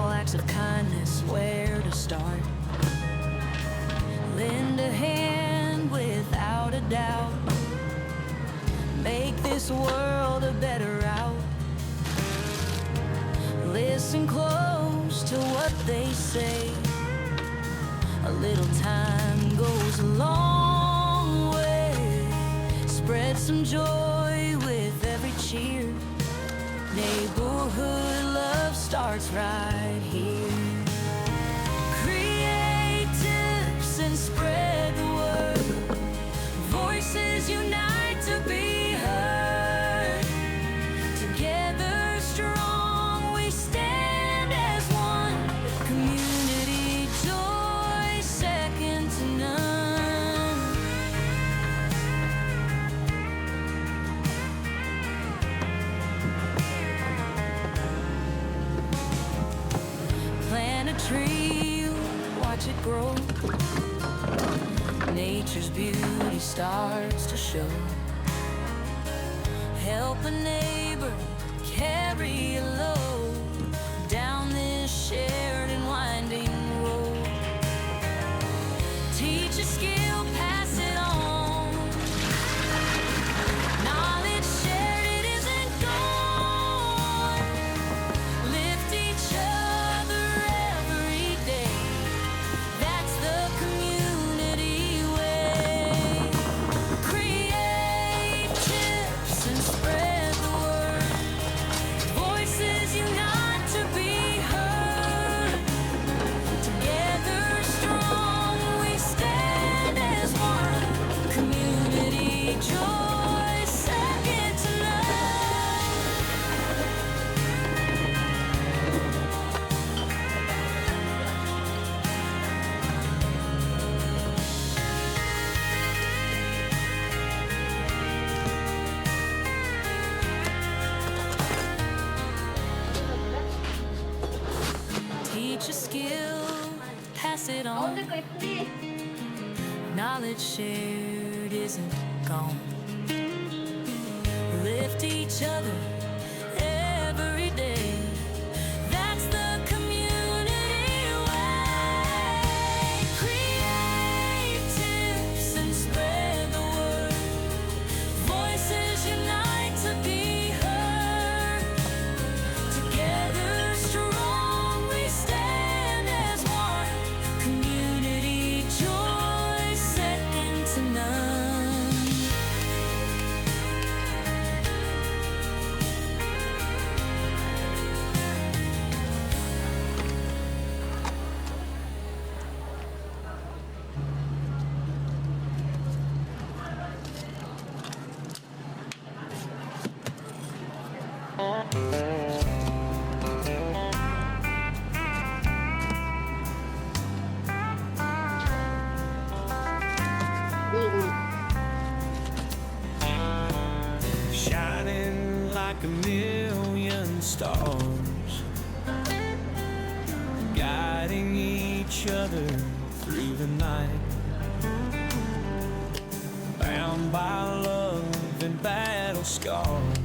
Small acts of kindness, where to start? Lend a hand without a doubt. Make this world a better route. Listen close to what they say. A little time goes a long way. Spread some joy with every cheer. Neighborhood love starts right here. Create tips and spread the word. Voices unite to be heard. Together strong we stand as one. Community joy second to none. Plant a tree, watch it grow. Nature's beauty starts to show. Help a neighbor carry a load down this shared and winding road. Teach a skill, pass it on. Knowledge shared, it isn't gone. Lift each other every day. That's the community way. Create tips and spread the word. Voices unite to be heard. Together strong we stand as one. Community joy second to none. Teach a skill, pass it on. Knowledge shared isn't gone. Lift each other every day. That's the community way. Create tips and spread the word. Voices unite to be heard. Together strong we stand as one. Community joy second to none. Shining like a million stars, guiding each other through the night. Bound by love and battle scars,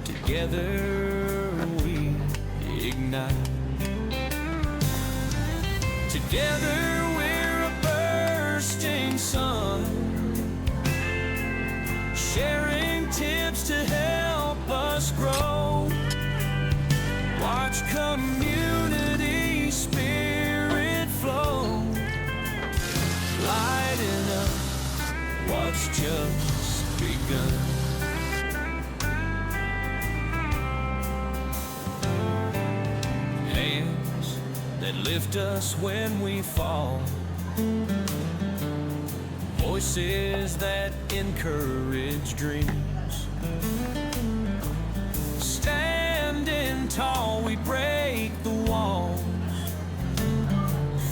together we ignite. Together we're a bursting sun, sharing tips to help us grow. Watch community spirit flow, lighting up what's just begun. Hands that lift us when we fall, voices that encourage dreams. Standing tall, we break the walls,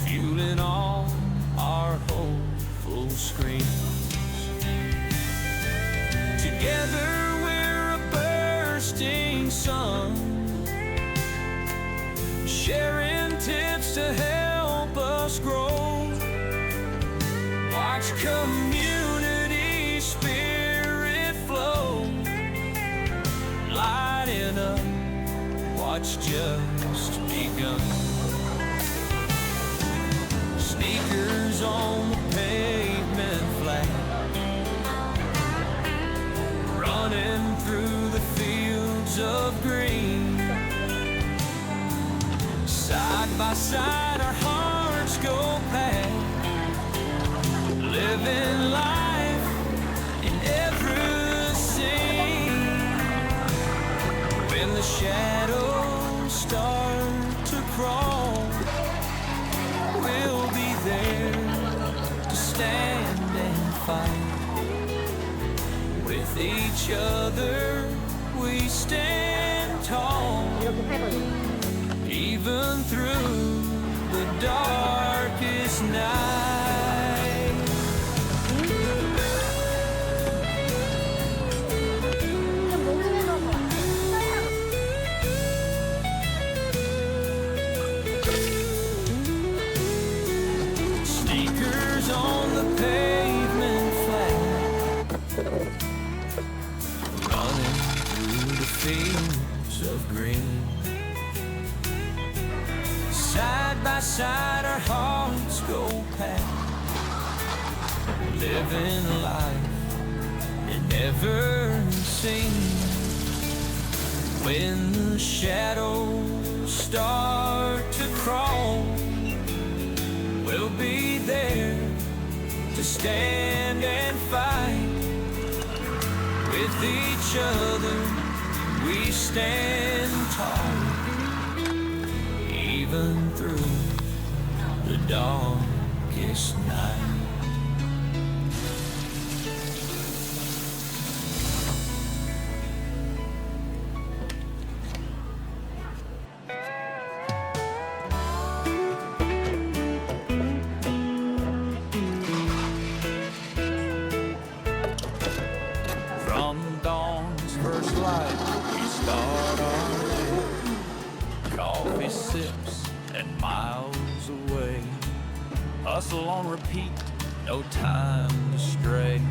fueling all our hopeful screams. Together we're a bursting sun, sharing tips to help us grow. Watch community spirit flow, lighting up watch just begun. Sneakers on the pavement flat, running through the fields of green. Side by side our hearts go past, living life in every scene. When the shadows start to crawl, we'll be there to stand and fight. With each other we stand tall, even through the darkest night. Sneakers on the pavement flat, running through the fields of green. Side by side our hearts go past, living life you never seen. When the shadows start to crawl, we'll be there to stand and fight. With each other we stand tall, even through the darkest night. From dawn's first light we start our day, coffee sips and miles away, hustle on repeat, no time to stray.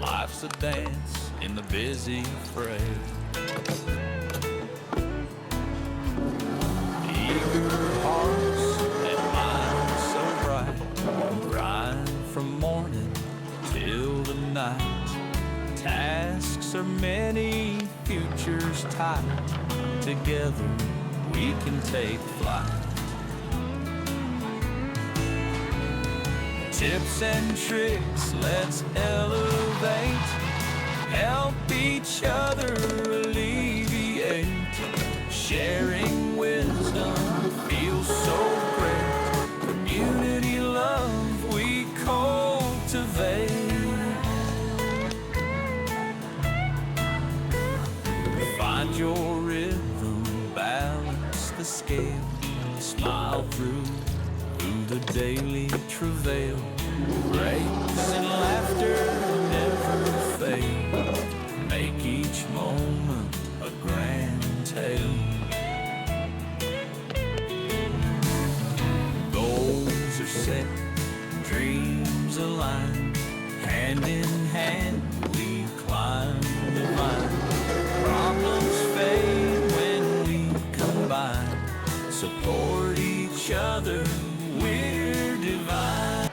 Life's a dance in the busy fray. Eager hearts and minds so bright, grind from morning till the night. Tasks are many, futures tight, together we can take flight. Tips and tricks, let's elevate, help each other alleviate. Sharing wisdom feels so great, community love we cultivate. Find your rhythm, balance the scale, smile through the daily travail. Breaks and laughter never fade, make each moment a grand tale. Goals are set, dreams align, hand in hand we climb the vine. Problems fade when we combine, support each other, we're divine.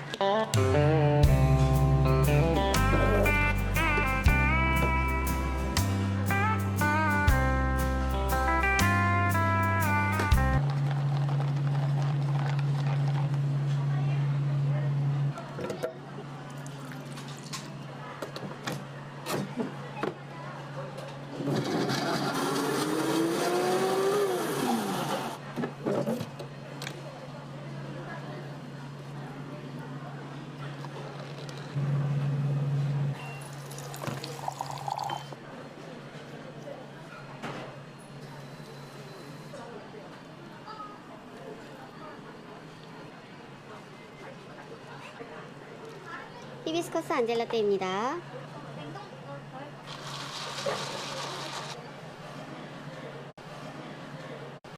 히비스커스 안젤라떼입니다.